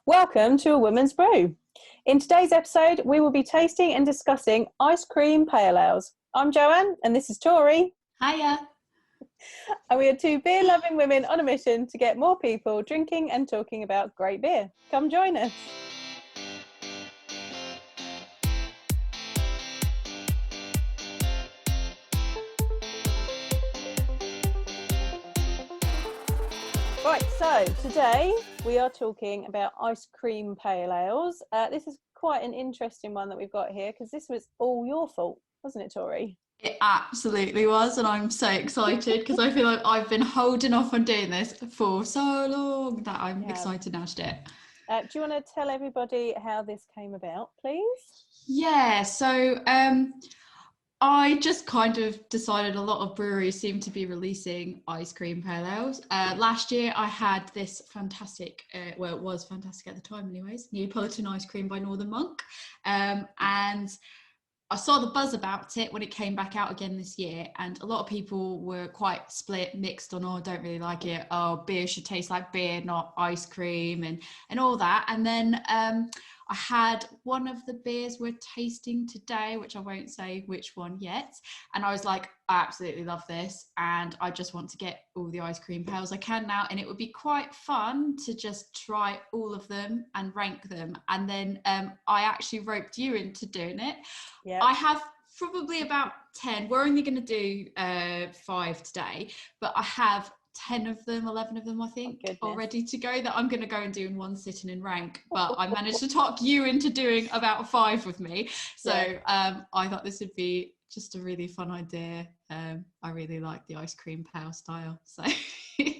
Welcome to A Woman's Brew. In today's episode, we will be tasting and discussing ice cream pale ales. I'm Joanne, and this is Tori. Hiya. And we are two beer-loving women on a mission to get more people drinking and talking about great beer. Come join us. Right, so today we are talking about ice cream pale ales. This is quite an interesting one that we've got here because this was all your fault, wasn't it, Tori? It absolutely was, and I'm so excited because I feel like I've been holding off on doing this for so long that I'm excited now to do it. Do you want to tell everybody how this came about, please? Yeah, so I just kind of decided a lot of breweries seem to be releasing ice cream pale ales. Last year I had this fantastic, well, it was fantastic at the time anyways, Neapolitan ice cream by Northern Monk. And I saw the buzz about it when it came back out again this year, and a lot of people were quite split, mixed on, oh, I don't really like it. Oh, beer should taste like beer, not ice cream, and all that. And then I had one of the beers we're tasting today, which I won't say which one yet. And I was like, I absolutely love this. And I just want to get all the ice cream pails I can now. And it would be quite fun to just try all of them and rank them. And then I actually roped you into doing it. Yep. I have probably about 10. We're only going to do 5 today, but I have 10 of them, 11 of them, I think, all ready to go that I'm going to go and do in one sitting and rank. But I managed to talk you into doing about 5 with me. So I thought this would be just a really fun idea. I really like the ice cream pale style. So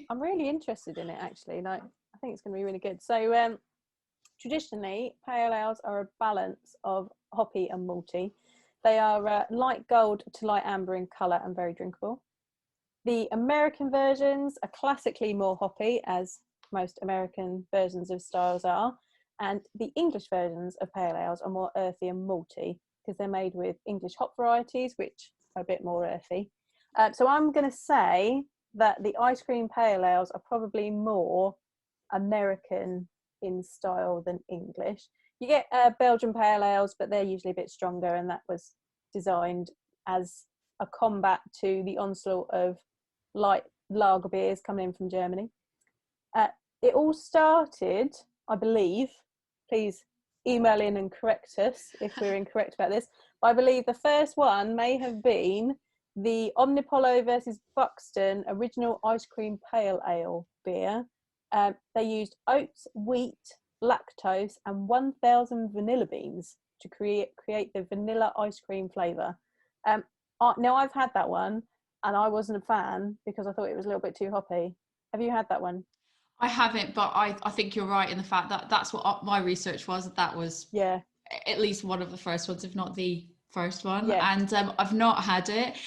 I'm really interested in it, actually. Like, I think it's going to be really good. So traditionally, pale ales are a balance of hoppy and malty. They are light gold to light amber in colour and very drinkable. The American versions are classically more hoppy, as most American versions of styles are, and the English versions of pale ales are more earthy and malty because they're made with English hop varieties, which are a bit more earthy. So I'm going to say that the ice cream pale ales are probably more American in style than English. You get Belgian pale ales, but they're usually a bit stronger, and that was designed as a combat to the onslaught of light lager beers coming in from Germany. It all started, I believe, please email in and correct us if we're incorrect about this, but I believe the first one may have been the Omnipollo versus Buxton original ice cream pale ale beer. They used oats, wheat, lactose and 1,000 vanilla beans to create the vanilla ice cream flavour. Now I've had that one and I wasn't a fan because I thought it was a little bit too hoppy. Have you had that one? I haven't, but I think you're right in the fact that that's what my research was. That was at least one of the first ones, if not the first one. Yeah. And I've not had it,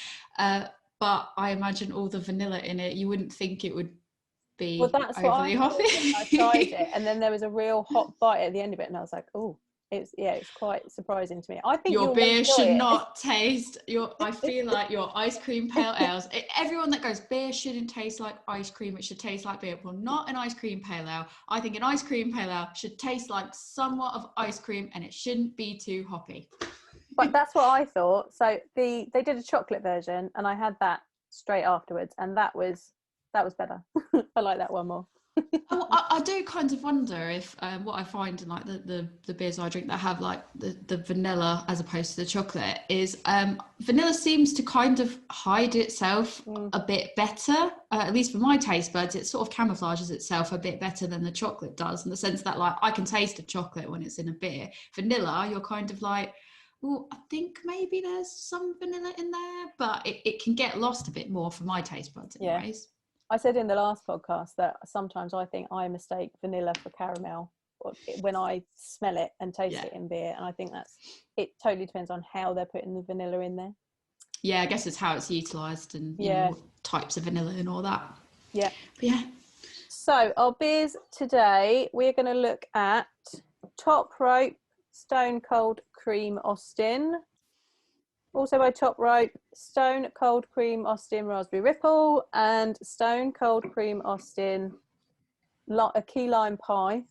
but I imagine all the vanilla in it, you wouldn't think it would be overly hoppy. I tried it and then there was a real hot bite at the end of it and I was like, oh, it's quite surprising to me. I think your beer should not taste I feel like your ice cream pale ales, everyone that goes beer shouldn't taste like ice cream, it should taste like beer. Well, not an ice cream pale ale. I think an ice cream pale ale should taste like somewhat of ice cream and it shouldn't be too hoppy. But that's what I thought. So they did a chocolate version and I had that straight afterwards and that was better. I like that one more. I do kind of wonder if what I find in like the beers I drink that have like the vanilla as opposed to the chocolate is vanilla seems to kind of hide itself a bit better, at least for my taste buds. It sort of camouflages itself a bit better than the chocolate does, in the sense that like I can taste a chocolate when it's in a beer. Vanilla, you're kind of like, oh, I think maybe there's some vanilla in there, but it can get lost a bit more for my taste buds anyways. Yeah. I said in the last podcast that sometimes I think I mistake vanilla for caramel when I smell it and taste it in beer, and I think it totally depends on how they're putting the vanilla in there. Yeah, I guess it's how it's utilised and you know, what types of vanilla and all that. Yeah. But yeah. So our beers today, we're going to look at Top Rope Stone Cold Cream Austin. Also by Top Rope, Stone Cold Cream Austin Raspberry Ripple and Stone Cold Cream Austin a Key Lime Pie.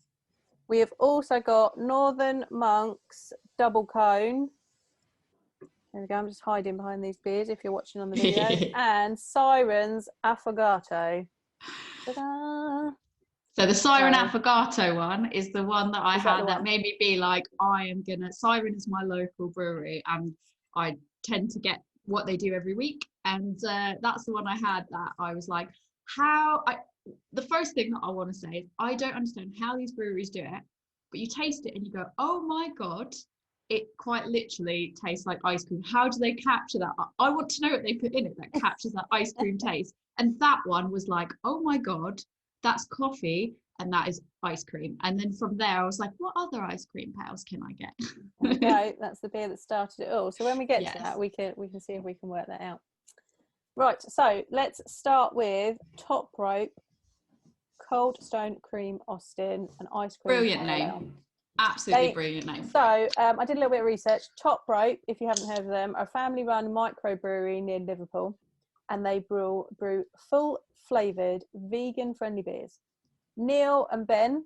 We have also got Northern Monk's Double Cone. There we go. I'm just hiding behind these beers if you're watching on the video. And Siren's Affigato. Ta-da! So the Siren Affigato one is the one that I had that made me be like, Siren is my local brewery and I tend to get what they do every week. And that's the one I had that I was like, the first thing that I want to say is I don't understand how these breweries do it, but you taste it and you go, oh my God, it quite literally tastes like ice cream. How do they capture that? I want to know what they put in it that captures that ice cream taste. And that one was like, oh my God, that's coffee and that is ice cream. And then from there I was like, what other ice cream pails can I get? Okay, that's the beer that started it all. So when we get to that, we can see if we can work that out. Right, so let's start with Top Rope Cold Stone Cream Austin and ice cream. Brilliant name. Absolutely brilliant name. So I did a little bit of research. Top Rope, if you haven't heard of them, are a family-run microbrewery near Liverpool, and they brew full flavoured, vegan-friendly beers. Neil and Ben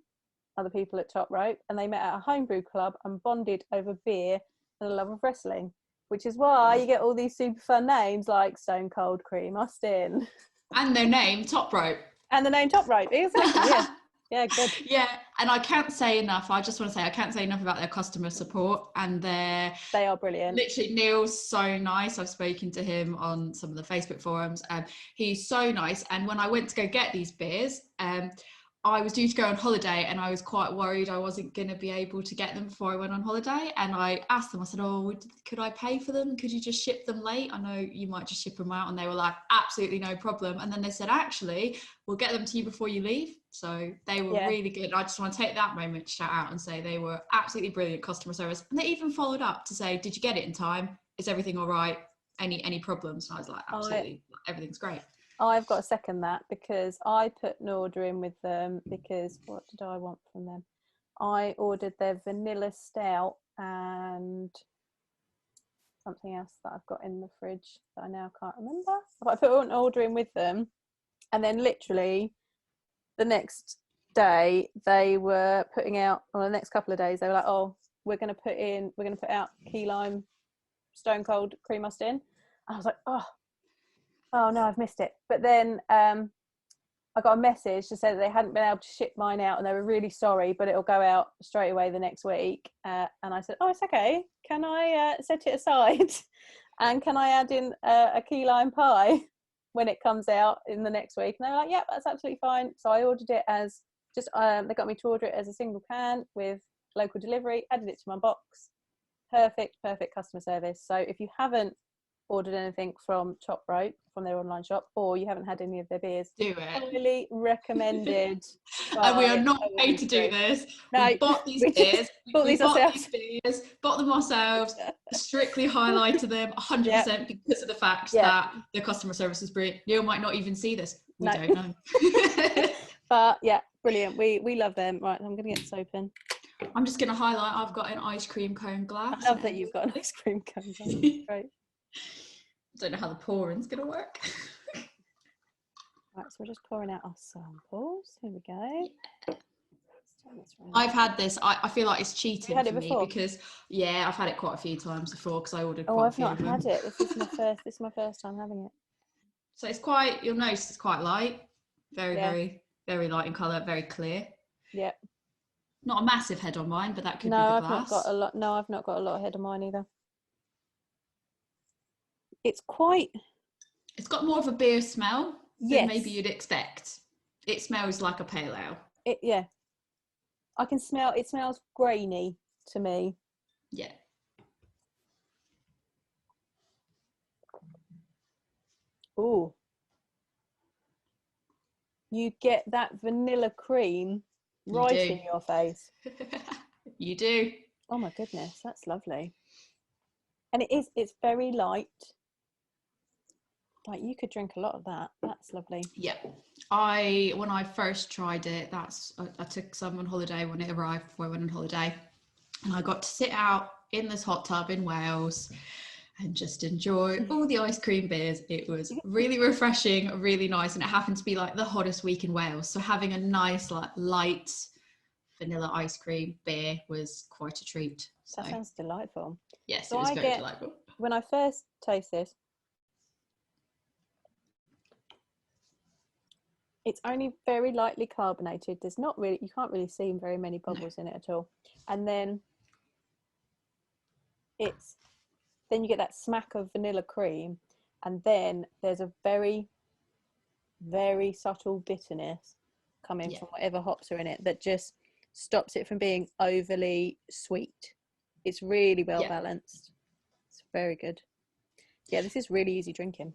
are the people at Top Rope, and they met at a homebrew club and bonded over beer and a love of wrestling, which is why you get all these super fun names like Stone Cold Cream Austin. And their name, Top Rope. And the name Top Rope, exactly, yeah. Yeah, good. Yeah, and I can't say enough. I just want to say I can't say enough about their customer support, and they are brilliant. Literally, Neil's so nice. I've spoken to him on some of the Facebook forums, and he's so nice. And when I went to go get these beers, I was due to go on holiday, and I was quite worried I wasn't going to be able to get them before I went on holiday. And I asked them, I said, "Oh, could I pay for them? Could you just ship them late? I know you might just ship them out." And they were like, "Absolutely no problem." And then they said, "Actually, we'll get them to you before you leave." So they were really good. I just want to take that moment to shout out and say they were absolutely brilliant customer service. And they even followed up to say, "Did you get it in time? Is everything all right? Any problems?" And I was like, "Absolutely, everything's great." I've got to second that, because I put an order in with them because what did I want from them? I ordered their vanilla stout and something else that I've got in the fridge that I now can't remember. But I put an order in with them, and then literally the next day they were putting out, or the next couple of days they were like, "Oh, we're going to put out key lime Stone Cold Cream Austin." I was like, oh no, I've missed it. But then I got a message to say that they hadn't been able to ship mine out and they were really sorry, but it'll go out straight away the next week. And I said, "Oh, it's okay. Can I set it aside? And can I add in a key lime pie when it comes out in the next week?" And they were like, "Yeah, that's absolutely fine." So I ordered it as just, they got me to order it as a single can with local delivery, added it to my box. Perfect customer service. So if you haven't ordered anything from Top Rope, from their online shop, or you haven't had any of their beers, do it. Highly recommended. And we are not paid to do this. No, we bought these beers. We bought these beers, bought them ourselves, strictly highlighted them 100% because of the fact that the customer service is brilliant. Neil might not even see this. We don't know. But yeah, brilliant. We love them. Right, I'm going to get this open. I'm just going to highlight, I've got an ice cream cone glass. I love that you've got an ice cream cone glass. Great. Don't know how the pouring's gonna work. Right, so we're just pouring out our samples. Here we go. I've had this. I feel like it's cheating for me because I've had it quite a few times before because I ordered quite a few of them. I've not had it. This is my first time having it. So it's quite. You'll notice it's quite light. Very light in colour. Very clear. Yeah. Not a massive head on mine, but that could be the glass. I've not got a lot of head on mine either. It's got more of a beer smell than maybe you'd expect. It smells like a pale ale. I can smell, it smells grainy to me. Yeah. Ooh. You get that vanilla cream right in your face. You do. Oh my goodness, that's lovely. And it's very light. Like, you could drink a lot of that. That's lovely. Yeah. When I first tried it, I took some on holiday when it arrived before I went on holiday. And I got to sit out in this hot tub in Wales and just enjoy all the ice cream beers. It was really refreshing, really nice. And it happened to be like the hottest week in Wales. So having a nice, like, light, vanilla ice cream beer was quite a treat. So, That sounds delightful. yes, So it was very delightful. When I first taste this, it's only very lightly carbonated. There's not really, you can't really see very many bubbles in it at all. And then then you get that smack of vanilla cream, and then there's a very, very subtle bitterness coming from whatever hops are in it that just stops it from being overly sweet. It's really well balanced. It's very good. Yeah, this is really easy drinking.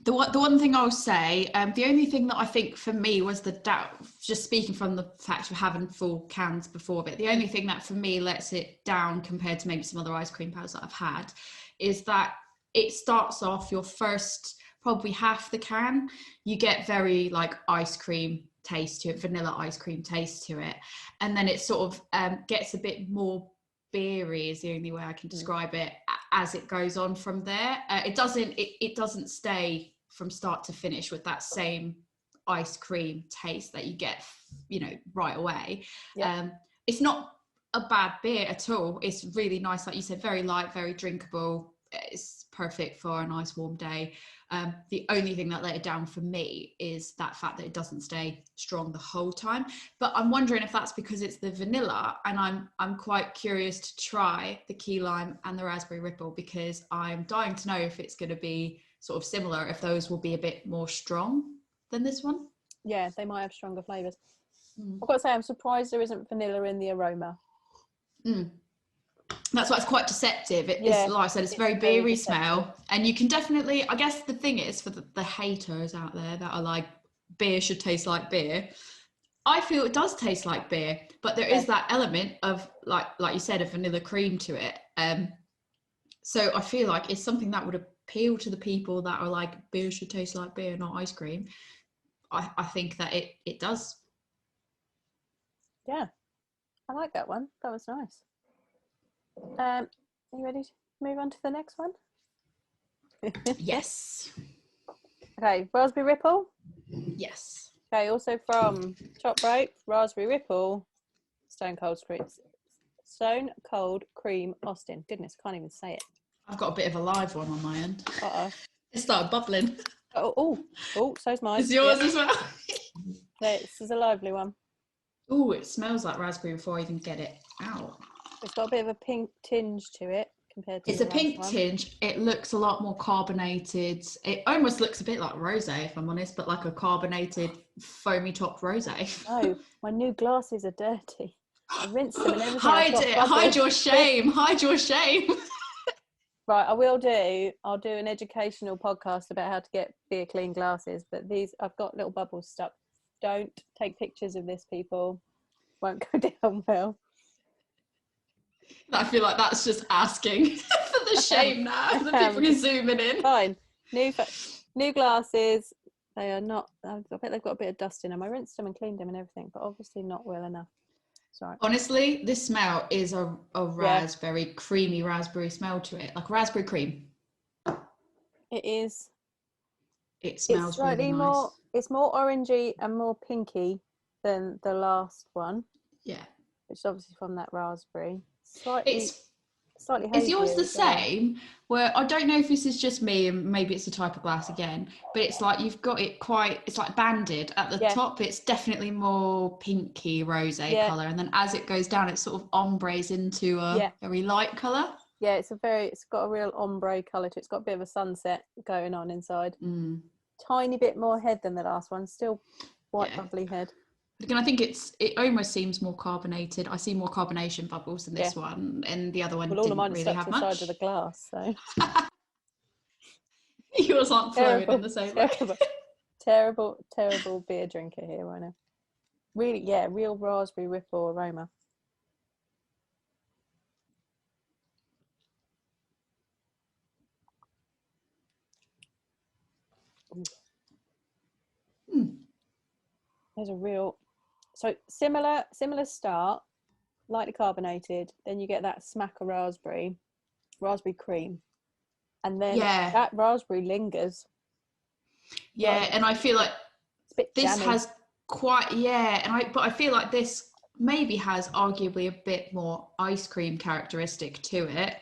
The one thing I'll say, the only thing that I think for me was the doubt, just speaking from the fact of having full cans before of it, the only thing that for me lets it down compared to maybe some other ice cream pals that I've had is that it starts off your first, probably half the can, you get very like ice cream taste to it, vanilla ice cream taste to it. And then it sort of gets a bit more beery is the only way I can describe it as it goes on from there. It doesn't stay from start to finish with that same ice cream taste that you get, you know, right away. It's not a bad beer at all. It's really nice, like you said, very light, very drinkable. It's perfect for a nice warm day. The only thing that let it down for me is that fact that it doesn't stay strong the whole time. But I'm wondering if that's because it's the vanilla, and I'm quite curious to try the key lime and the raspberry ripple, because I'm dying to know if it's going to be sort of similar, if those will be a bit more strong than this one. Yeah, they might have stronger flavours. I've got to say, I'm surprised there isn't vanilla in the aroma. That's why it's quite deceptive. It's like I said, it's very beery smell, and you can definitely, I guess the thing is, for the haters out there that are like, beer should taste like beer, I feel it does taste like beer, but there is that element of like you said, a vanilla cream to it. So I feel like it's something that would appeal to the people that are like, beer should taste like beer, not ice cream. I think that it does. Yeah, I like that one. That was nice. Are you ready to move on to the next one? Yes. Okay, raspberry ripple. Yes. Okay, also from Top Rope, raspberry ripple, stone cold cream Austin. Goodness, can't even say it. I've got a bit of a live one on my end. It started bubbling. Oh, so's mine. It's yours as well. This is a lively one. Oh, it smells like raspberry before I even get it out. It's got a bit of a pink tinge to it compared to it's a pink tinge. It looks a lot more carbonated. It almost looks a bit like rosé, if I'm honest, but like a carbonated foamy topped rosé. Oh, my new glasses are dirty. I rinsed them and everything. Hide your shame. Hide your shame. Right, I'll do an educational podcast about how to get beer clean glasses, but these, I've got little bubbles stuck. Don't take pictures of this, people. Won't go down well. I feel like that's just asking for the shame now. The people can zoom in. Fine. New glasses. They are not, I bet they've got a bit of dust in them. I rinsed them and cleaned them and everything, but obviously not well enough. Sorry. Honestly, this smell is a raspberry, creamy raspberry smell to it, like raspberry cream. It is. It smells really nice. More, it's more orangey and more pinky than the last one. Yeah. Which is obviously from that raspberry. Slightly Is yours the same? Where I don't know if this is just me and maybe it's the type of glass again, but it's like you've got it it's like banded at the top. It's definitely more pinky rosé colour, and then as it goes down, it sort of ombres into a very light colour. Yeah, it's got a real ombre colour to it. It's got a bit of a sunset going on inside. Tiny bit more head than the last one, still white bubbly head. Again, I think it almost seems more carbonated. I see more carbonation bubbles in this one, and the other one didn't really have much. All of mine are stuck to the side of the glass, so yours aren't flowing in the same way. Terrible beer drinker here right now. Really, real raspberry ripple aroma. There's a real. So similar start, lightly carbonated, then you get that smack of raspberry cream, and then that raspberry lingers. Yeah, and I feel like this jammy. Has quite but I feel like this maybe has arguably a bit more ice cream characteristic to it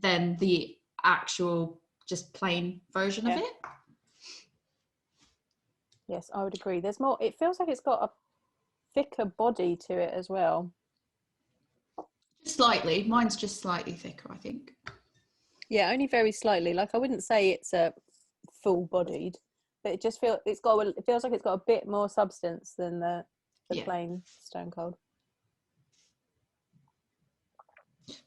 than the actual just plain version of it. Yes, I would agree. There's more. It feels like it's got a thicker body to it as well. Slightly. Mine's just slightly thicker, I think. Yeah, only very slightly. Like, I wouldn't say it's a full-bodied, but it just feels like it's got a bit more substance than the plain Stone Cold.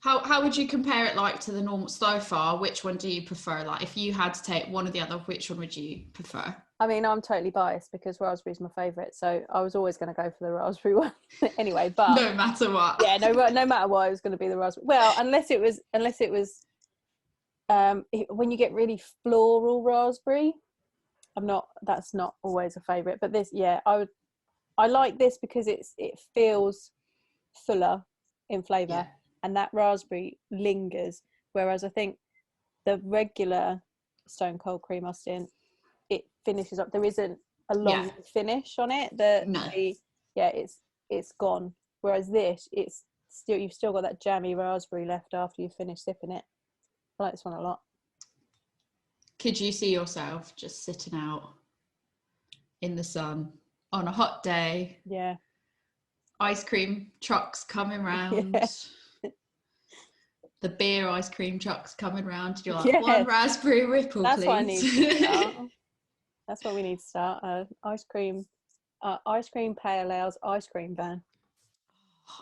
How would you compare it like to the normal so far? Which one do you prefer? Like, if you had to take one or the other, which one would you prefer? I mean, I'm totally biased because raspberry's my favourite, so I was always going to go for the raspberry one anyway. But no matter what, yeah, no matter what, it was going to be the raspberry. Well, unless it was when you get really floral raspberry, that's not always a favourite. But this, I like this because it feels fuller in flavour, and that raspberry lingers. Whereas I think the regular Stone Cold Cream Austin, it finishes up. There isn't a long finish on it. It's gone. Whereas this, you've still got that jammy raspberry left after you finish sipping it. I like this one a lot. Could you see yourself just sitting out in the sun on a hot day? Yeah. Ice cream trucks coming round. Yeah. The beer ice cream trucks coming round. You're like, one raspberry ripple, That's please. What I need to start. That's what we need to start. Ice cream pale ales ice cream van.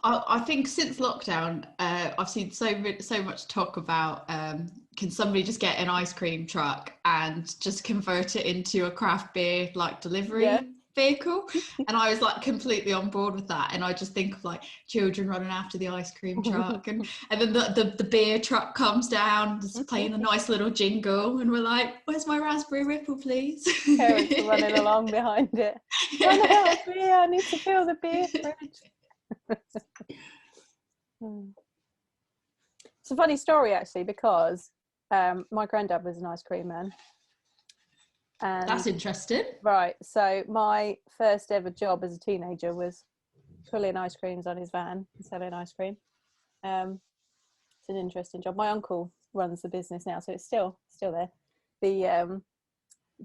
I think since lockdown, I've seen so much talk about can somebody just get an ice cream truck and just convert it into a craft beer like delivery vehicle, and I was like completely on board with that. And I just think of like children running after the ice cream truck, and then the beer truck comes down, just playing a nice little jingle, and we're like, "Where's my raspberry ripple, please?" Parents are running along behind it. Run out, beer! I need to fill the beer fridge. It's a funny story actually, because my granddad was an ice cream man. And that's interesting. Right, so my first ever job as a teenager was pulling ice creams on his van and selling ice cream. It's an interesting job. My uncle runs the business now, so it's still there. The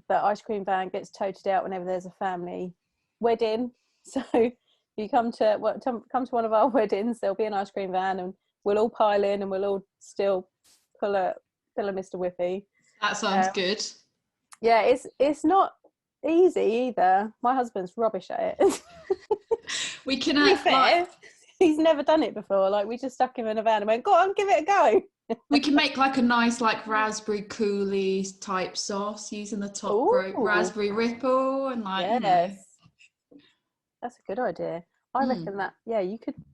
ice cream van gets toted out whenever there's a family wedding. So you come to one of our weddings, there'll be an ice cream van, and we'll all pile in, and we'll all still pull a Mr. Whippy. That sounds good. Yeah, it's not easy either. My husband's rubbish at it. We can be fair, he's never done it before. Like, we just stuck him in a van and went, go on, give it a go. We can make like a nice like raspberry coulis type sauce using the top raspberry ripple, and like that's a good idea. I reckon that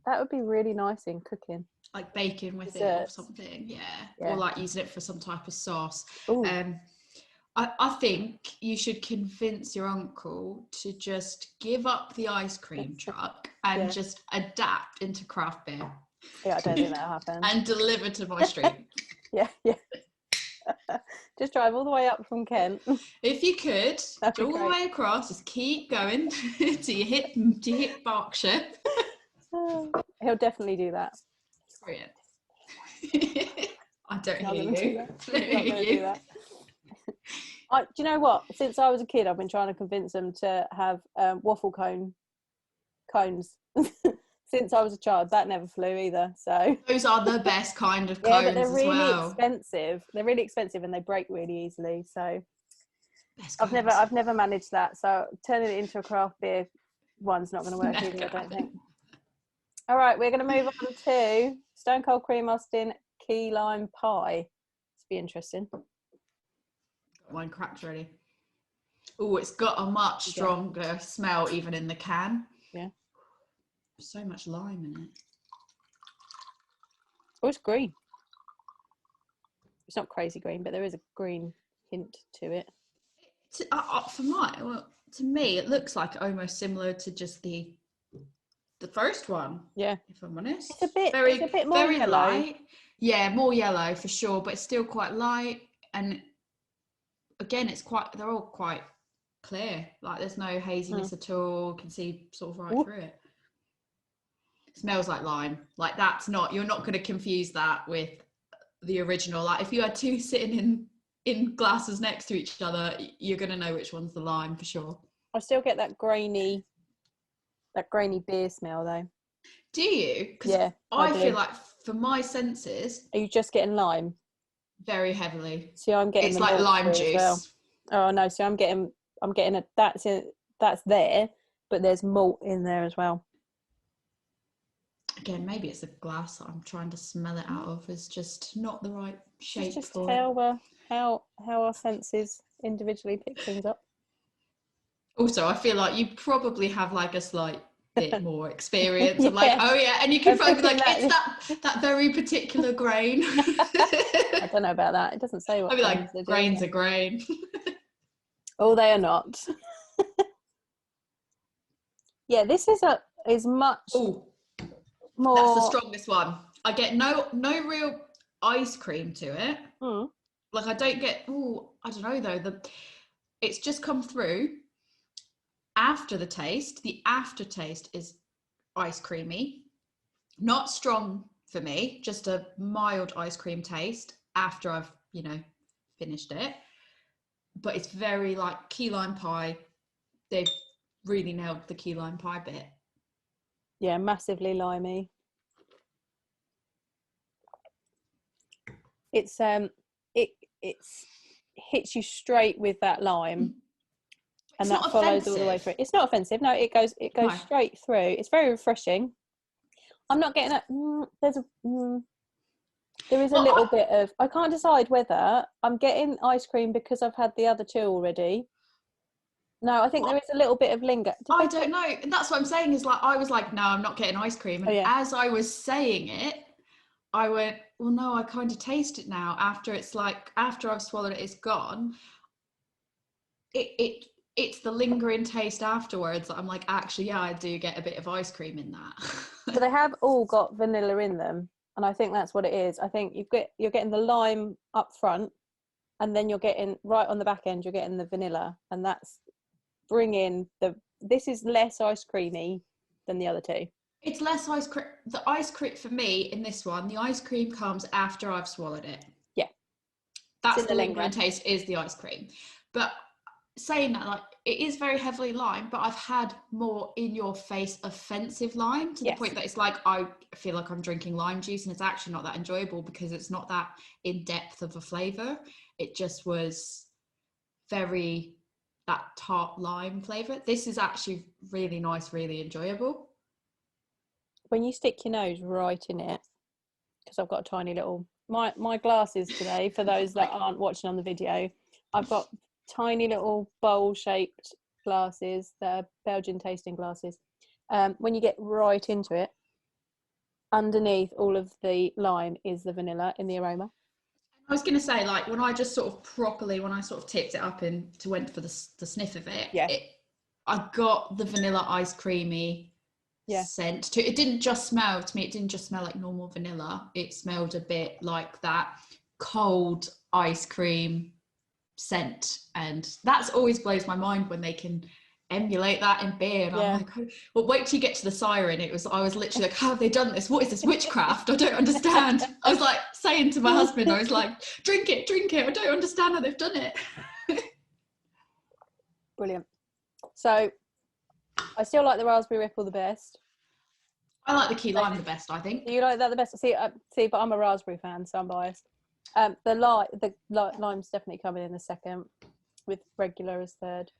that would be really nice in cooking, like baking with it or something, or like using it for some type of sauce. I think you should convince your uncle to just give up the ice cream truck and just adapt into craft beer. Yeah, I don't think that'll happen. And deliver to my street. Yeah. Just drive all the way up from Kent. If you could, all the way across, just keep going till you hit Berkshire. He'll definitely do that. Brilliant. I don't hear you. Do you know what? Since I was a kid, I've been trying to convince them to have waffle cones. Since I was a child, that never flew either. So those are the best kind of cones, but they're really expensive. They're really expensive and they break really easily. So I've never managed that. So turning it into a craft beer one's not going to work either, I don't think. All right, we're going to move on to Stone Cold Cream Austin Key Lime Pie. It's be interesting. One cracked already. Oh, it's got a much stronger smell even in the can. Yeah. So much lime in it. Oh, it's green. It's not crazy green, but there is a green hint to it. To me, it looks like almost similar to just the first one. Yeah. If I'm honest. It's a bit more very yellow. Light. Yeah, more yellow for sure, but it's still quite light. And again, they're all quite clear. Like, there's no haziness at all. You can see sort of right through it. Smells like lime. Like that's not, you're not going to confuse that with the original. Like if you had two sitting in glasses next to each other, you're going to know which one's the lime for sure. I still get that grainy beer smell though. Do you? Because Yeah, I feel like for my senses, are you just getting lime? very heavily. See, I'm getting it's the like malt lime through juice. as well. Oh no, see, I'm getting that's there, but there's malt in there as well. Again, maybe it's the glass that I'm trying to smell it out of is just not the right shape. It's just for how our senses individually pick things up. Also, I feel like you probably have like a slight bit more experience of Yeah. like, oh yeah, and you can probably be like, Picking it's that very particular grain. I don't know about that. It doesn't say what. I'd be like, grains are grain. Oh, they are not. Yeah, this is much Ooh, more. that's the strongest one. I get no real ice cream to it. Like I don't get. Oh, I don't know though. It's just come through. After the taste, the aftertaste is ice creamy, not strong for me, just a mild ice cream taste after I've finished it, but it's very like key lime pie. They've really nailed the key lime pie bit. Yeah, massively limey. It's it's hits you straight with that lime. And that follows all the way through. It's not offensive. No, it goes straight through. It's very refreshing. I'm not getting it. There is a little bit of. I can't decide whether I'm getting ice cream because I've had the other two already. No, I think there is a little bit of linger. I don't know. And that's what I'm saying is like, I was like, no, I'm not getting ice cream. And as I was saying it, I went, well, no, I kind of taste it now. After I've swallowed it, it's gone. It's the lingering taste afterwards that I'm like, actually, yeah, I do get a bit of ice cream in that. So they have all got vanilla in them, and I think that's what it is. I think you're getting the lime up front, and then you're getting right on the back end, you're getting the vanilla, and that's bringing this is less ice creamy than the other two. It's less ice cream. The ice cream for me in this one, the ice cream comes after I've swallowed it. Yeah, that's the lingering taste is the ice cream. But saying that, like, it is very heavily lime, but I've had more in your face offensive lime to the point that it's like I feel like I'm drinking lime juice, and it's actually not that enjoyable because it's not that in depth of a flavor. It just was very that tart lime flavor. This is actually really nice, really enjoyable. When you stick your nose right in it, because I've got a tiny little my glasses today, for those that aren't watching on the video, I've got tiny little bowl shaped glasses that are Belgian tasting glasses. When you get right into it, underneath all of the lime is the vanilla in the aroma. I was going to say, like, when I just sort of properly, when I sort of tipped it up and went for the sniff of it, I got the vanilla ice creamy scent to it. It didn't just smell to me, it didn't just smell like normal vanilla. It smelled a bit like that cold ice cream scent, and that's always blows my mind when they can emulate that in beer. And I'm like, well, wait till you get to the Siren. I was literally like, how have they done this? What is this witchcraft? I don't understand. I was like saying to my husband, I was like, drink it, I don't understand how they've done it. Brilliant. So I still like the raspberry ripple the best. I like the key lime the best, I think. Do you like that the best? See, but I'm a raspberry fan, so I'm biased. The lime's definitely coming in the second, with regular as third.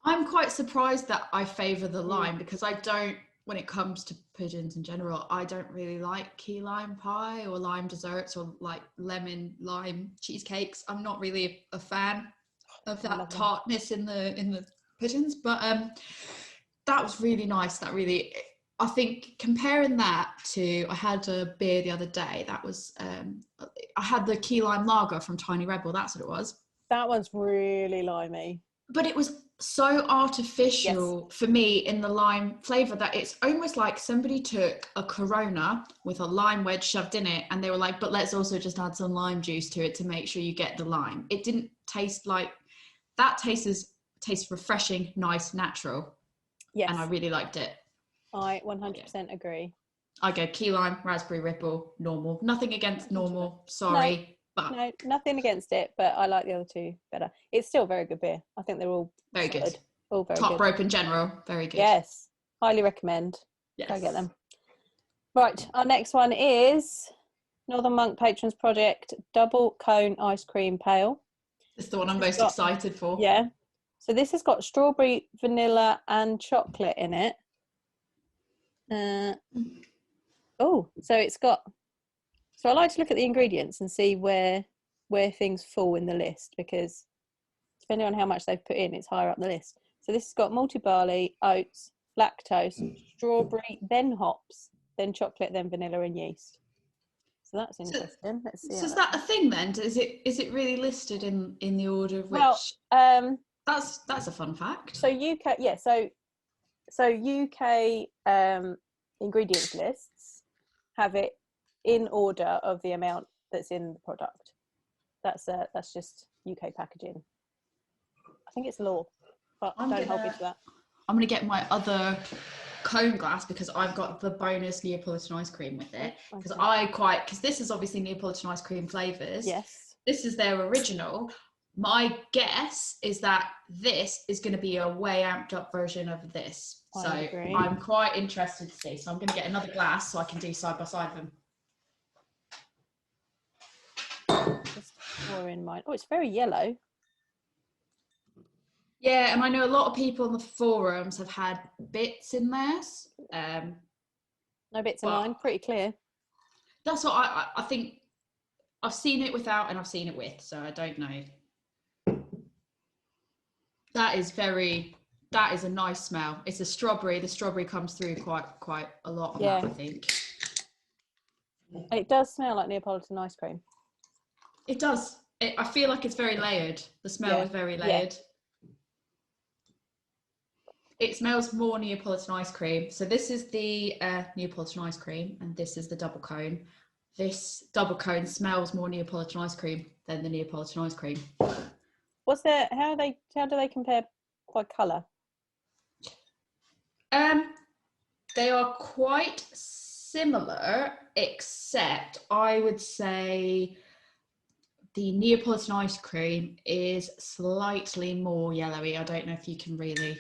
I'm quite surprised that I favour the lime, because I don't, when it comes to pigeons in general, I don't really like key lime pie or lime desserts or like lemon lime cheesecakes. I'm not really a fan of that tartness in the pigeons, but that was really nice. That really, I think comparing that to, I had a beer the other day that was, I had the key lime lager from Tiny Rebel, that's what it was. That one's really limey. But it was so artificial for me in the lime flavour that it's almost like somebody took a Corona with a lime wedge shoved in it, and they were like, but let's also just add some lime juice to it to make sure you get the lime. It didn't taste like, that tastes refreshing, nice, natural. Yes. And I really liked it. I 100% agree. I go key lime, raspberry ripple, normal. Nothing against normal, sorry. But no, nothing against it, but I like the other two better. It's still very good beer. I think they're all very solid. good. All very Top good. Rope in general, very good. Yes, highly recommend. Yes. Go get them. Right, our next one is Northern Monk Patrons Project Double Cone Ice Cream Pail. It's the one I'm most excited for. Yeah. So this has got strawberry, vanilla, and chocolate in it. So it's got. So I like to look at the ingredients and see where things fall in the list, because depending on how much they've put in, it's higher up the list. So this has got malted barley, oats, lactose, strawberry, then hops, then chocolate, then vanilla and yeast. So that's interesting. Let's see. So is that a thing then? Is it really listed in the order of which? Well, that's a fun fact. So UK, yeah. So UK ingredients lists have it in order of the amount that's in the product. That's just UK packaging. I think it's law, but don't hold me to that. I'm gonna get my other cone glass because I've got the bonus Neapolitan ice cream with it, because this is obviously Neapolitan ice cream flavors. Yes. This is their original. My guess is that this is going to be a way amped up version of this. So I'm quite interested to see. So I'm going to get another glass so I can do side by side of them. Just pour in mine. Oh, it's very yellow. Yeah, and I know a lot of people on the forums have had bits in theirs. No bits in mine, pretty clear. That's what I think. I've seen it without and I've seen it with, so I don't know. That is a nice smell. It's a strawberry. The strawberry comes through quite a lot on that, I think. It does smell like Neapolitan ice cream. It does. I feel like it's very layered. The smell is very layered. Yeah. It smells more Neapolitan ice cream. So this is the Neapolitan ice cream, and this is the double cone. This double cone smells more Neapolitan ice cream than the Neapolitan ice cream. How do they compare by colour? They are quite similar, except I would say the Neapolitan ice cream is slightly more yellowy. I don't know if you can really.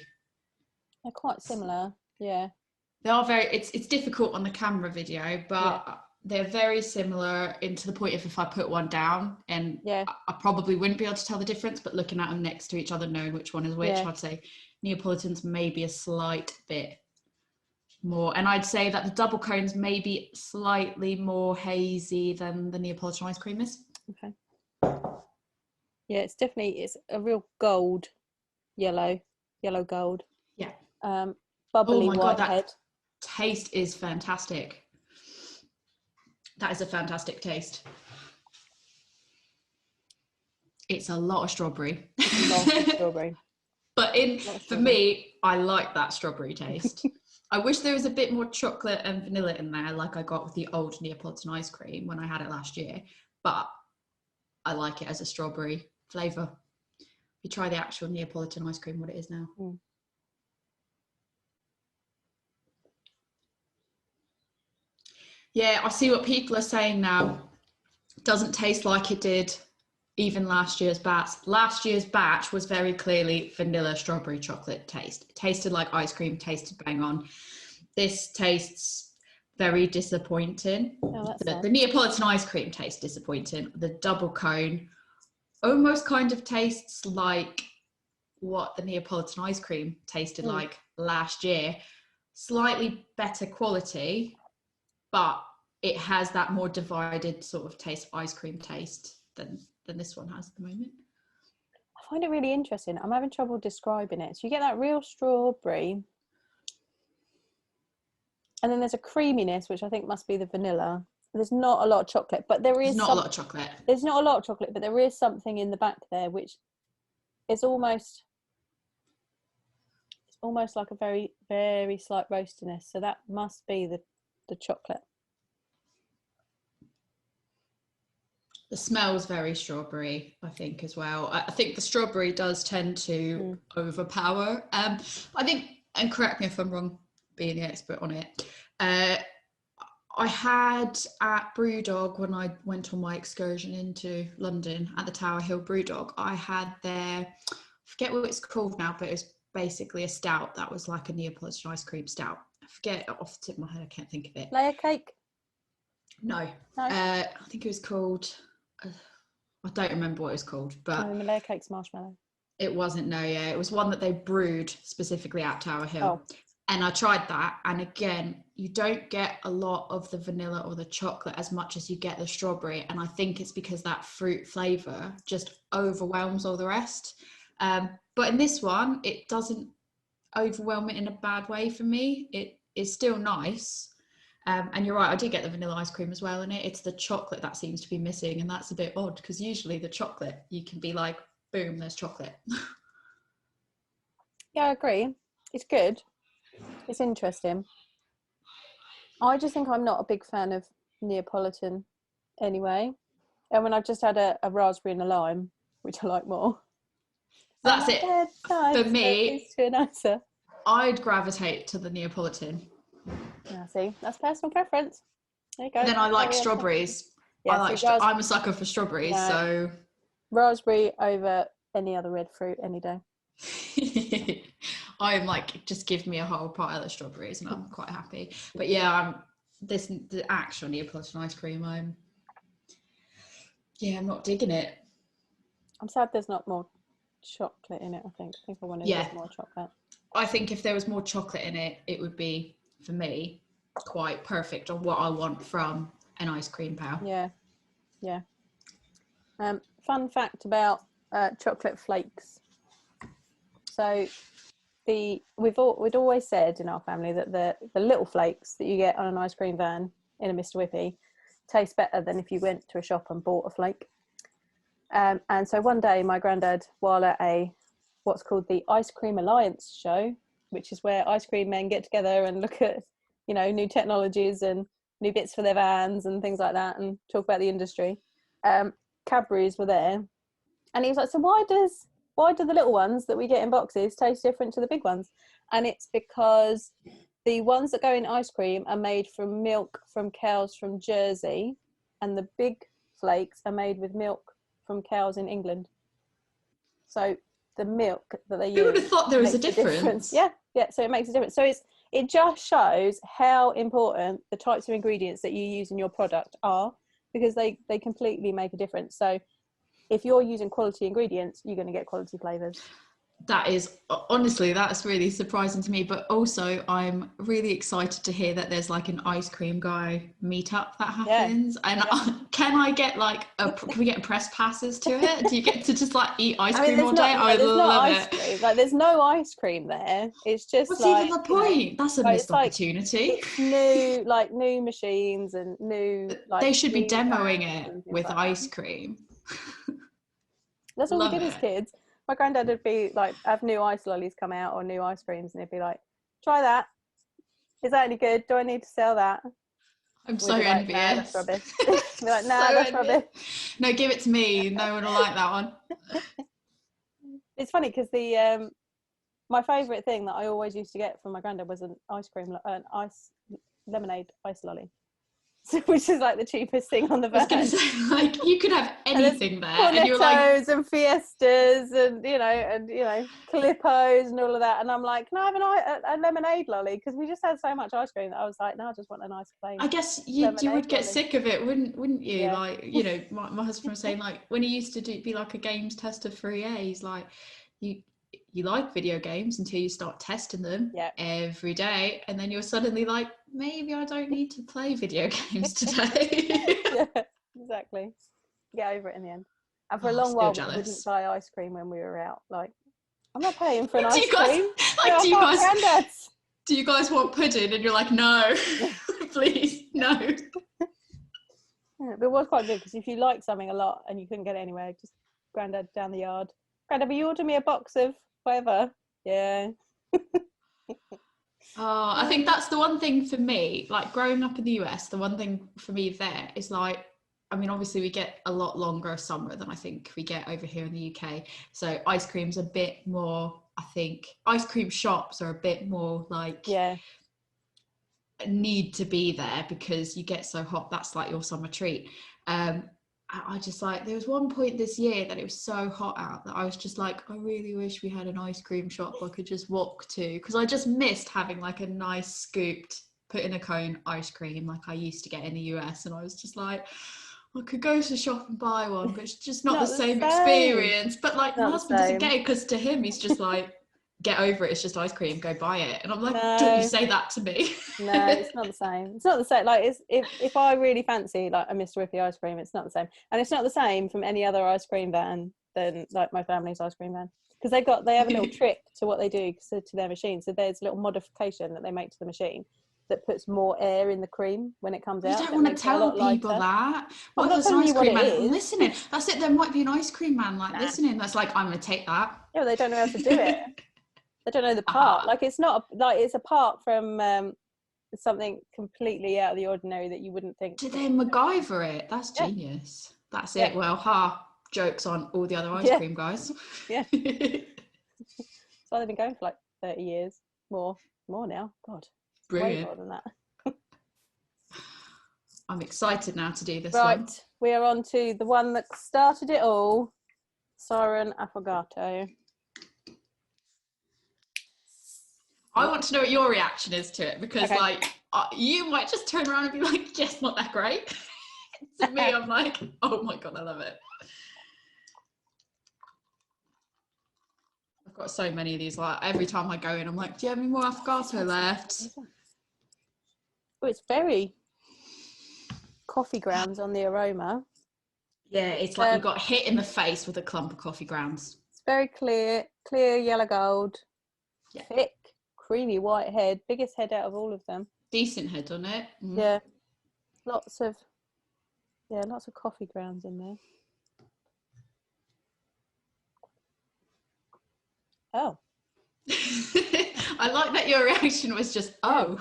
They're quite similar, yeah. They are very. It's difficult on the camera video, but they're very similar. To the point if I put one down, and I probably wouldn't be able to tell the difference. But looking at them next to each other, knowing which one is which, I'd say Neapolitan's maybe a slight bit more, and I'd say that the double cones may be slightly more hazy than the Neapolitan ice cream is. Okay. Yeah, it's a real gold, yellow gold. Yeah. Bubbly white head. Taste is fantastic. That is a fantastic taste. It's a lot of strawberry. It's a lot of strawberry. But for me, I like that strawberry taste. I wish there was a bit more chocolate and vanilla in there, like I got with the old Neapolitan ice cream when I had it last year. But I like it as a strawberry flavour. You try the actual Neapolitan ice cream, what it is now. Mm. Yeah, I see what people are saying now. Doesn't taste like it did even last year's batch. Last year's batch was very clearly vanilla strawberry chocolate taste. It tasted like ice cream, tasted bang on. This tastes very disappointing. Oh, the Neapolitan ice cream tastes disappointing. The double cone almost kind of tastes like what the Neapolitan ice cream tasted like last year. Slightly better quality, but it has that more divided sort of taste, ice cream taste than this one has at the moment. I find it really interesting. I'm having trouble describing it. So you get that real strawberry, and then there's a creaminess, which I think must be the vanilla. There's not a lot of chocolate, but there's not a lot of chocolate. There's not a lot of chocolate, but there is something in the back there, which is almost like a very, very slight roastiness. So that must be the chocolate. The smell's very strawberry, I think, as well. I think the strawberry does tend to overpower. I think, and correct me if I'm wrong, being the expert on it, I had at Brewdog, when I went on my excursion into London at the Tower Hill Brewdog, I had their, I forget what it's called now, but it was basically a stout that was like a Neapolitan ice cream stout. I forget off the tip of my head, I can't think of it. Layer cake? No. I think it was called, I don't remember what it was called, but layer cake's marshmallow. It wasn't, no, yeah. It was one that they brewed specifically at Tower Hill. Oh. And I tried that. And again, you don't get a lot of the vanilla or the chocolate as much as you get the strawberry. And I think it's because that fruit flavour just overwhelms all the rest. But in this one, it doesn't overwhelm it in a bad way for me. It is still nice. And you're right, I do get the vanilla ice cream as well in it. It's the chocolate that seems to be missing. And that's a bit odd because usually the chocolate, you can be like, boom, there's chocolate. Yeah, I agree. It's good. It's interesting. I just think I'm not a big fan of Neapolitan anyway. And when I've just had a raspberry and a lime, which I like more. That's it. Nice. For me, nicer. I'd gravitate to the Neapolitan. Yeah, see, that's personal preference. There you go. And then I like strawberries. Yeah, I'm a sucker for strawberries, yeah. So raspberry over any other red fruit any day. I'm like, just give me a whole pile of strawberries and I'm quite happy. But yeah, the actual Neapolitan ice cream, I'm not digging it. I'm sad there's not more chocolate in it. I think I wanted more chocolate. I think if there was more chocolate in it, it would be, for me, quite perfect on what I want from an ice cream pail. Yeah. Fun fact about chocolate flakes. So we'd always said in our family that the little flakes that you get on an ice cream van in a Mr. Whippy taste better than if you went to a shop and bought a flake. And so one day my granddad, while at what's called the Ice Cream Alliance show, which is where ice cream men get together and look at, new technologies and new bits for their vans and things like that and talk about the industry. Cadbury's were there. And he was like, so why do the little ones that we get in boxes taste different to the big ones? And it's because the ones that go in ice cream are made from milk from cows from Jersey, and the big flakes are made with milk from cows in England. So the milk that they use. Who would have thought there was a difference? Yeah. So it makes a difference. So it just shows how important the types of ingredients that you use in your product are, because they completely make a difference. So if you're using quality ingredients, you're going to get quality flavours. That is, honestly, that's really surprising to me. But also, I'm really excited to hear that there's like an ice cream guy meetup that happens. Yeah. And can I get can we get press passes to it? Do you get to just like eat ice cream all day? I love it. Cream. Like, there's no ice cream there. It's just what's even the point? That's a missed opportunity. New machines and new. They should be demoing it with ice cream. That's all we did as kids. My granddad would be like, have new ice lollies come out or new ice creams, and he'd be like, try that. Is that any good? Do I need to sell that? I'm so envious. Nah, that's rubbish. Be like, nah, that's rubbish. No, give it to me. No one will like that one. It's funny because my favourite thing that I always used to get from my granddad was an lemonade ice lolly. Which is like the cheapest thing on the van. I was going to say, like, you could have anything there, and you're like, and fiestas, and clippos and all of that. And I'm like, can I have a lemonade lolly? Because we just had so much ice cream that I was like, no, I just want a nice plain. I guess you would get lolly. Sick of it, wouldn't you? Yeah. Like, my husband was saying, like, when he used to be like a games tester for EA, he's like, you like video games until you start testing them every day, and then you're suddenly like, maybe I don't need to play video games today. Yeah, exactly. Get over it in the end. And for a long while, we wouldn't buy ice cream when we were out. Like, I'm not paying for an ice cream. Do you guys want pudding? And you're like, no, please, no. Yeah, but it was quite good because if you like something a lot and you couldn't get it anywhere, just granddad down the yard. Granddad, will you order me a box of whatever? Yeah. I think that's the one thing for me, like growing up in the US, the one thing for me there is like, I mean, obviously we get a lot longer summer than I think we get over here in the UK. So ice cream's a bit more, I think, ice cream shops are a bit more like, need to be there because you get so hot. That's like your summer treat. I just like, there was one point this year that it was so hot out that I was just like, I really wish we had an ice cream shop I could just walk to, because I just missed having like a nice scooped, put in a cone ice cream like I used to get in the US. And I was just like, I could go to the shop and buy one, but it's just not the same experience. But like, my husband doesn't get it, because to him he's just like, get over it, it's just ice cream, go buy it. And I'm like, no, don't you say that to me. No, it's not the same. It's not the same. Like, it's, if I really fancy like a Mr. Whippy ice cream, it's not the same. And it's not the same from any other ice cream van than like my family's ice cream van, because they have a little trick to what they do to their machine. So there's a little modification that they make to the machine that puts more air in the cream when it comes out. You don't want to tell people that. What if there's an ice cream man listening? That's it. There might be an ice cream man listening. That's like, I'm going to take that. Yeah, they don't know how to do it. They don't know the part. Like, it's not like it's apart from something completely out of the ordinary that you wouldn't think. Did they MacGyver it? That's genius. That's it. Well, jokes on all the other ice cream guys. Yeah. So they've been going for like 30 years. More now. God. Brilliant. Way more than that. I'm excited now to do this one. Right. We are on to the one that started it all. Siren Affigato. I want to know what your reaction is to it, because like you might just turn around and be like, yes, not that great. To me, I'm like, oh my God, I love it. I've got so many of these. Like, every time I go in, I'm like, do you have any more Affogato left? Oh, it's very coffee grounds on the aroma. Yeah, it's like you got hit in the face with a clump of coffee grounds. It's very clear yellow gold, thick, creamy white head, biggest head out of all of them. Decent head on it. Mm. Yeah, lots of coffee grounds in there. Oh. I like that your reaction was just, oh.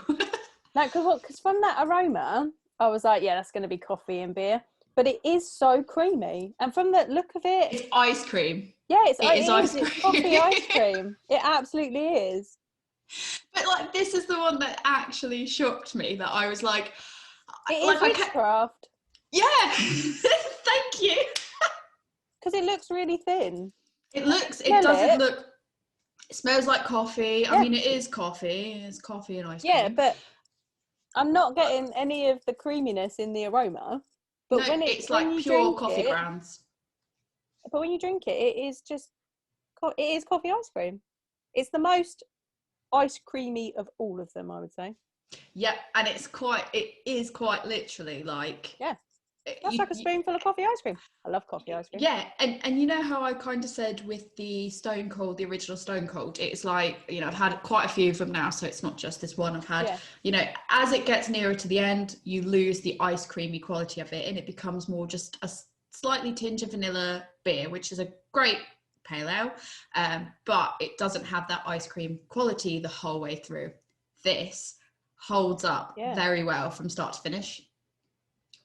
No, because from that aroma, I was like, yeah, that's going to be coffee and beer. But it is so creamy. And from the look of it... It's ice cream. Yeah, it is ice cream. It's coffee ice cream. It absolutely is. But like, this is the one that actually shocked me, that I was like... It is witchcraft. Yeah. Thank you. Because it looks really thin. It doesn't look... It smells like coffee. Yeah. I mean, it is coffee. It's coffee and ice cream. Yeah, but I'm not getting any of the creaminess in the aroma. But no, it's like pure coffee grounds. But when you drink it, it is coffee ice cream. It's the most ice creamy of all of them, I would say. Yeah, and it is quite literally like... Yeah. That's like a spoonful of coffee ice cream. I love coffee ice cream. Yeah, and you know how I kind of said with the Stone Cold, the original Stone Cold, it's like, you know, I've had quite a few of them now, so it's not just this one I've had. You know, as it gets nearer to the end, you lose the ice creamy quality of it, and it becomes more just a slightly tinge of vanilla beer, which is a great pale ale, but it doesn't have that ice cream quality the whole way through. This holds up very well from start to finish.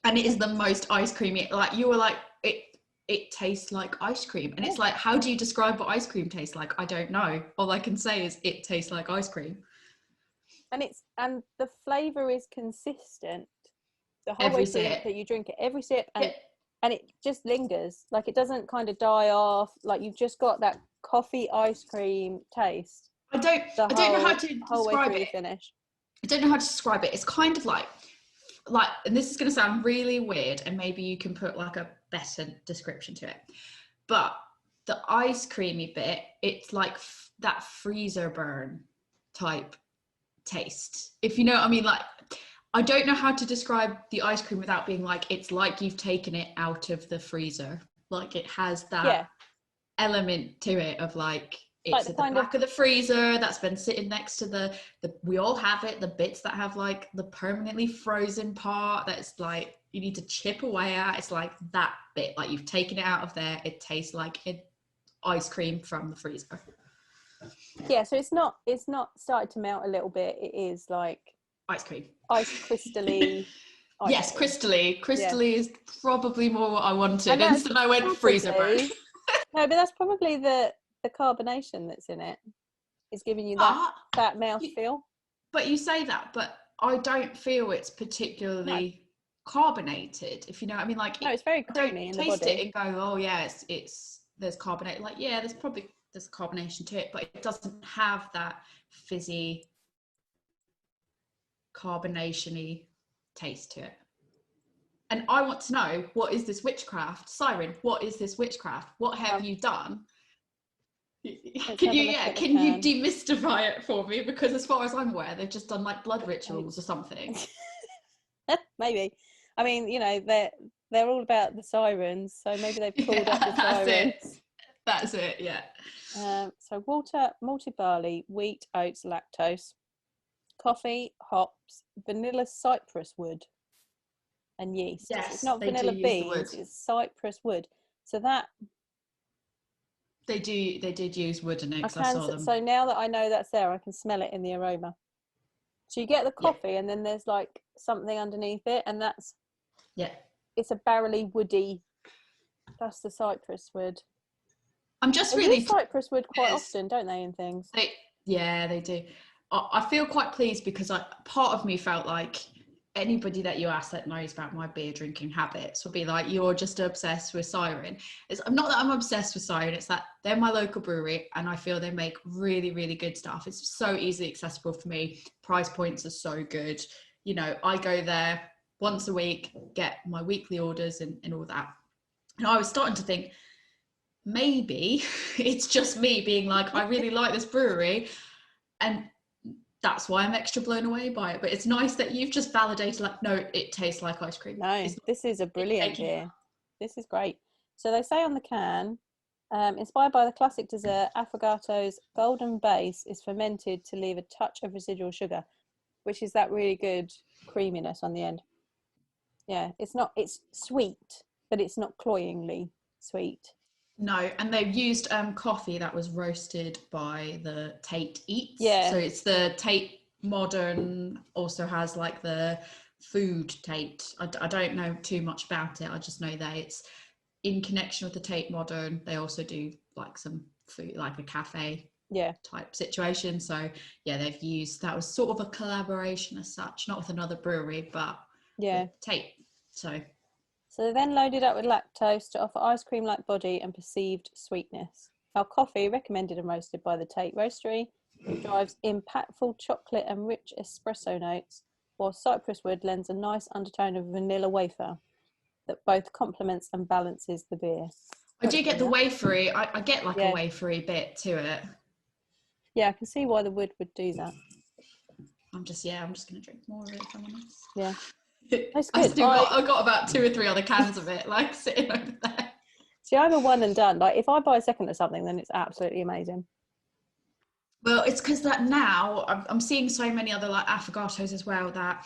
And it is the most ice creamy, like you were like, it tastes like ice cream. And it's like, how do you describe what ice cream tastes like? I don't know. All I can say is it tastes like ice cream. And the flavour is consistent the whole way through that you drink it. Every sip, and it just lingers. Like, it doesn't kind of die off. Like, you've just got that coffee ice cream taste. I don't know how to describe it. Finish. I don't know how to describe it. It's kind of like, and this is going to sound really weird, and maybe you can put like a better description to it, but the ice creamy bit, it's like that freezer burn type taste, if you know what I mean. Like, I don't know how to describe the ice cream without being like, it's like you've taken it out of the freezer. Like, it has that element to it of like, it's like at the back of the freezer that's been sitting next to the we all have it, the bits that have like the permanently frozen part that's like you need to chip away at. It's like that bit, like you've taken it out of there. It tastes like ice cream from the freezer. Yeah, so it's not started to melt a little bit. It is like ice cream, ice crystally. Yes, crystally is probably more what I wanted. Instead I went freezer burn. No, but that's probably the carbonation that's in it is giving you that mouth feel. But you say that, but I don't feel it's particularly carbonated, if you know what I mean. Like, No, it's very creamy in the taste body. it and go, oh yeah, it's there's carbonate. Like, yeah, there's carbonation to it, but it doesn't have that fizzy carbonation-y taste to it. And I want to know, what is this witchcraft? Siren, what is this witchcraft? What have you done? Can you demystify it for me? Because as far as I'm aware, they've just done like blood rituals or something. Maybe. I mean, you know, they're all about the sirens, so maybe they've called up the sirens. That's it, yeah. So water, malted barley, wheat, oats, lactose, coffee, hops, vanilla cypress wood, and yeast. Yes, it's not vanilla beans, it's cypress wood. So that they did use wood in it, because I saw them. So now that I know that's there, I can smell it in the aroma. So you get the coffee, and then there's like something underneath it, and that's it's a barrely woody. That's the cypress wood. I'm just they really use cypress wood quite often, don't they, in things? They do. I feel quite pleased, because part of me felt like anybody that you ask that knows about my beer drinking habits will be like, you're just obsessed with Siren. It's not that I'm obsessed with Siren, it's that they're my local brewery and I feel they make really, really good stuff. It's so easily accessible for me. Price points are so good. You know, I go there once a week, get my weekly orders and all that. And I was starting to think, maybe it's just me being like, I really like this brewery, and that's why I'm extra blown away by it. But it's nice that you've just validated, like, no, it tastes like ice cream. No, this is a brilliant beer. This is great. So they say on the can, inspired by the classic dessert, Affogato's golden base is fermented to leave a touch of residual sugar, which is that really good creaminess on the end. Yeah, it's sweet, but it's not cloyingly sweet. No, and they've used coffee that was roasted by the Tate Eats. Yeah. So it's the Tate Modern, also has like the food Tate. I don't know too much about it. I just know that it's in connection with the Tate Modern. They also do like some food, like a cafe type situation. So yeah, they've used, that was sort of a collaboration as such, not with another brewery, but with Tate. So they then loaded up with lactose to offer ice cream-like body and perceived sweetness. Our coffee, recommended and roasted by the Tate Roastery, drives impactful chocolate and rich espresso notes, while cypress wood lends a nice undertone of vanilla wafer that both complements and balances the beer. I do get the wafery. I get like a wafery bit to it. Yeah, I can see why the wood would do that. I'm just going to drink more of it, if I'm honest. Yeah. I've got about 2 or 3 other cans of it, like, sitting over there. See, I'm a one and done. Like, if I buy a second of something, then it's absolutely amazing. Well, it's because that now I'm seeing so many other like Affogatos as well that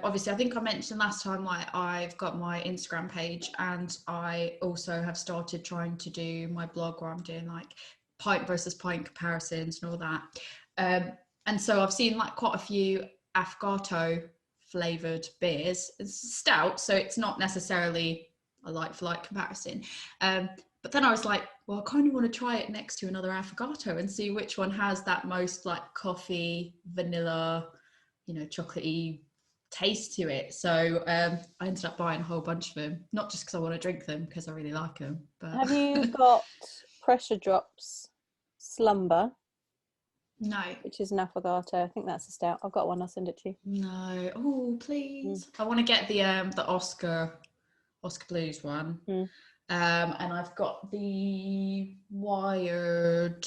obviously I think I mentioned last time, like, I've got my Instagram page, and I also have started trying to do my blog where I'm doing like pint versus pint comparisons and all that. And so I've seen like quite a few Affogato flavoured beers. It's stout, so it's not necessarily a like-for-like comparison. But then I was like, well, I kind of want to try it next to another Affogato and see which one has that most like coffee, vanilla, you know, chocolatey taste to it. So I ended up buying a whole bunch of them, not just because I want to drink them, because I really like them. But have you got Pressure Drops Slumber? No. Which is an Affogato. I think that's a stout. I've got one. I'll send it to you. No. Oh, please. I want to get the Oscar Blues one. And I've got the wired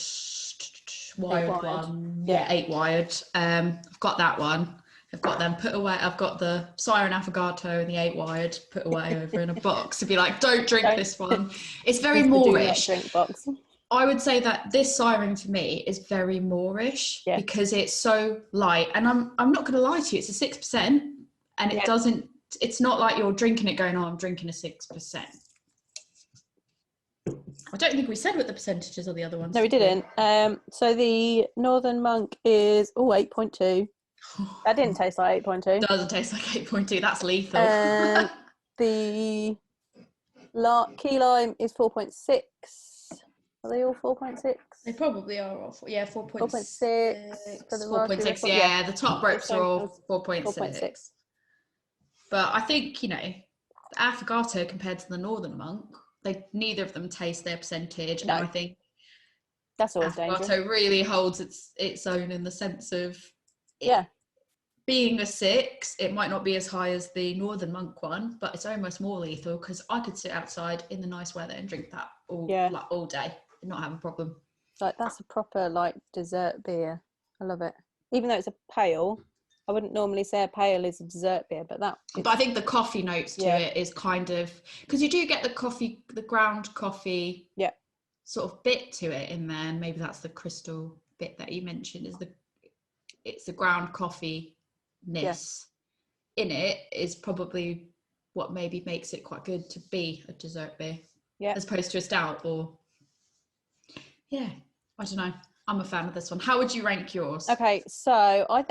one. Yeah, 8 wired. I've got that one. I've got them put away. I've got the Siren Affigato and the 8 wired put away over in a box to be like, don't drink this one. It's very Moorish. Drink box. I would say that this Siren for me is very Moorish because it's so light, and I'm not going to lie to you, it's a 6%, and it doesn't. It's not like you're drinking it going, oh, I'm drinking a 6%. I don't think we said what the percentages of the other ones. No, we didn't. So the Northern Monk is 8.2. That didn't taste like 8.2. Doesn't taste like 8.2. That's lethal. The Key Lime is 4.6. Are they all 4.6? They probably are all 4.6 for the 4.6. raspberry. Yeah, the top ropes are all 4.6. 4.6. But I think, you know, the Affogato compared to the Northern Monk, neither of them taste their percentage. No. And I think That's always dangerous. Affogato really holds its own in the sense of being a 6. It might not be as high as the Northern Monk one, but it's almost more lethal because I could sit outside in the nice weather and drink that all day and not have a problem. Like, that's a proper like dessert beer. I love it. Even though it's a pale, I wouldn't normally say a pale is a dessert beer, but I think the coffee notes to it is kind of, because you do get the ground coffee sort of bit to it in there, and maybe that's the crystal bit that you mentioned, it's the ground coffee-ness in it is probably what maybe makes it quite good to be a dessert beer, as opposed to a stout or I don't know. I'm a fan of this one. How would you rank yours? Okay, so I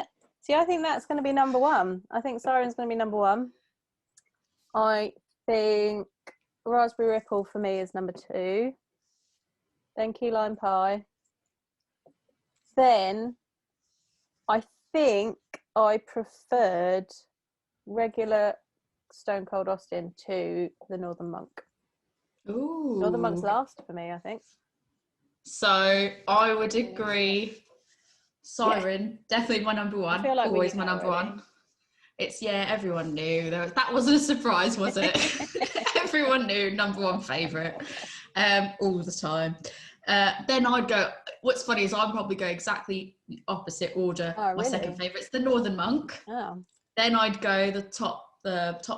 think that's going to be number 1. I think Siren's going to be number 1. I think Raspberry Ripple for me is number 2. Then Key Lime Pie. Then I think I preferred regular Stone Cold Austin to the Northern Monk. Ooh. Northern Monk's last for me, I think. So I would agree. Siren, definitely my number 1. I feel like always my number 1. It's everyone knew that wasn't a surprise, was it? Everyone knew number 1 favourite all the time. Then I'd go. What's funny is I'd probably go exactly the opposite order. Oh, really? My second favourite's the Northern Monk. Oh. Then I'd go the top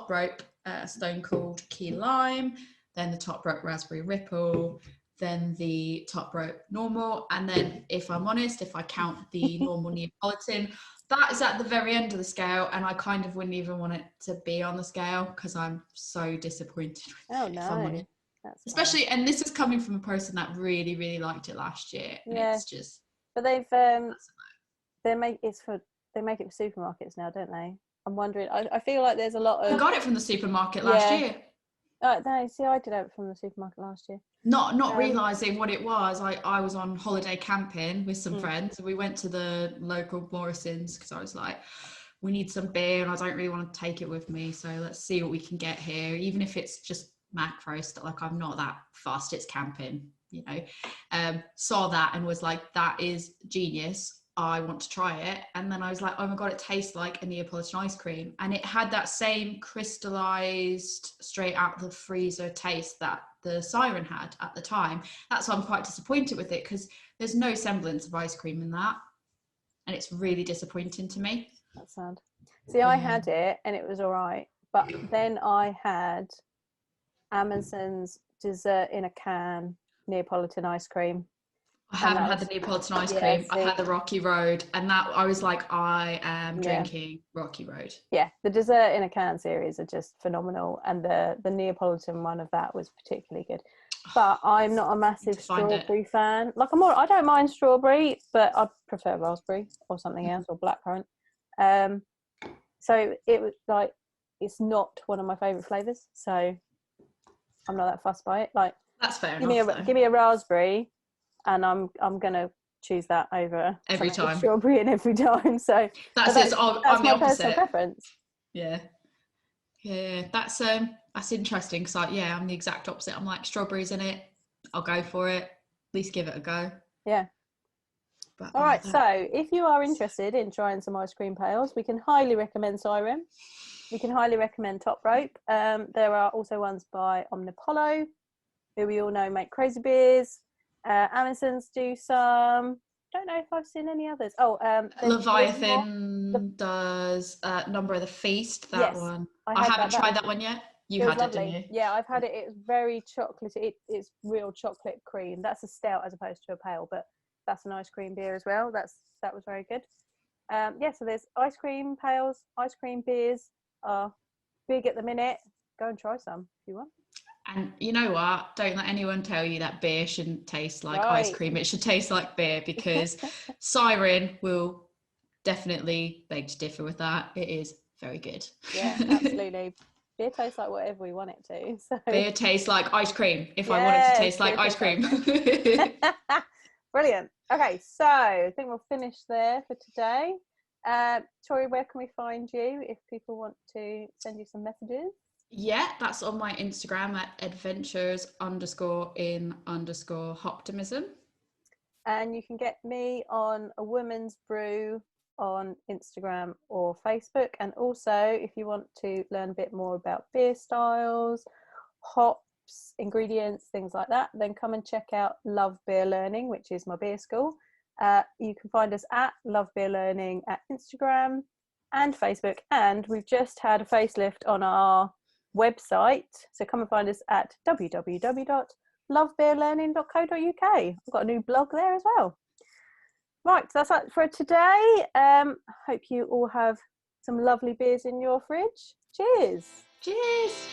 rope Stone Cold Key Lime. Then the top rope Raspberry Ripple. Then the top rope normal, and then if I'm honest, if I count the normal Neapolitan, that is at the very end of the scale, and I kind of wouldn't even want it to be on the scale because I'm so disappointed with it. If I'm honest. That's especially fine. And this is coming from a person that really, really liked it last year. And it's just. But they make it for supermarkets now, don't they? I'm wondering. I feel like there's a lot of. I got it from the supermarket last year. No, see, I did have it from the supermarket last year. Not realising what it was. I was on holiday camping with some friends, and we went to the local Morrison's because I was like, we need some beer and I don't really want to take it with me, so let's see what we can get here, even if it's just macros. Like, I'm not that fussed, it's camping, you know. Saw that and was like, that is genius, I want to try it. And then I was like, oh my god, it tastes like a Neapolitan ice cream, and it had that same crystallized straight out the freezer taste that the Siren had at the time. That's why I'm quite disappointed with it, because there's no semblance of ice cream in that, and it's really disappointing to me. That's sad. See, I had it and it was all right, but then I had Amazon's dessert in a can Neapolitan ice cream. I haven't had the Neapolitan ice cream. I've had the Rocky Road, and that I was like, I am drinking Rocky Road. Yeah, the dessert in a can series are just phenomenal, and the Neapolitan one of that was particularly good. But I'm not a massive strawberry fan. Like, I don't mind strawberry, but I prefer raspberry or something else, or blackcurrant. So it was like, it's not one of my favourite flavours, so I'm not that fussed by it. Like, that's fair enough. Give me a raspberry, and I'm gonna choose that over every time strawberry and every time. So that's it. I'm my the personal preference. Yeah, that's interesting, because I'm the exact opposite. I'm like, strawberries in it, I'll go for it, at least give it a go. Yeah. But all right, so if you are interested in trying some ice cream pails, we can highly recommend Siren. We can highly recommend Top Rope. There are also ones by Omnipollo, who we all know make crazy beers. Amazon's do some. Don't know if I've seen any others. Leviathan does Number of the Feast. That one. I haven't tried that one yet. You had it, didn't you? Yeah, I've had it. It's very chocolatey. It's real chocolate cream. That's a stout as opposed to a pale, but that's an ice cream beer as well. That was very good. So there's ice cream pails, ice cream beers are big at the minute. Go and try some if you want. And you know what? Don't let anyone tell you that beer shouldn't taste like ice cream. It should taste like beer, because Siren will definitely beg to differ with that. It is very good. Yeah, absolutely. Beer tastes like whatever we want it to. So. Beer tastes like ice cream if I want it to taste like ice cream. Brilliant. Okay, so I think we'll finish there for today. Tori, where can we find you if people want to send you some messages? Yeah, that's on my Instagram at adventures_in_optimism. And you can get me on A Woman's Brew on Instagram or Facebook. And also, if you want to learn a bit more about beer styles, hops, ingredients, things like that, then come and check out Love Beer Learning, which is my beer school. You can find us at Love Beer Learning at Instagram and Facebook. And we've just had a facelift on our website. So come and find us at www.lovebeerlearning.co.uk. I've got a new blog there as well. Right, so that's it for today. Hope you all have some lovely beers in your fridge. Cheers. Cheers.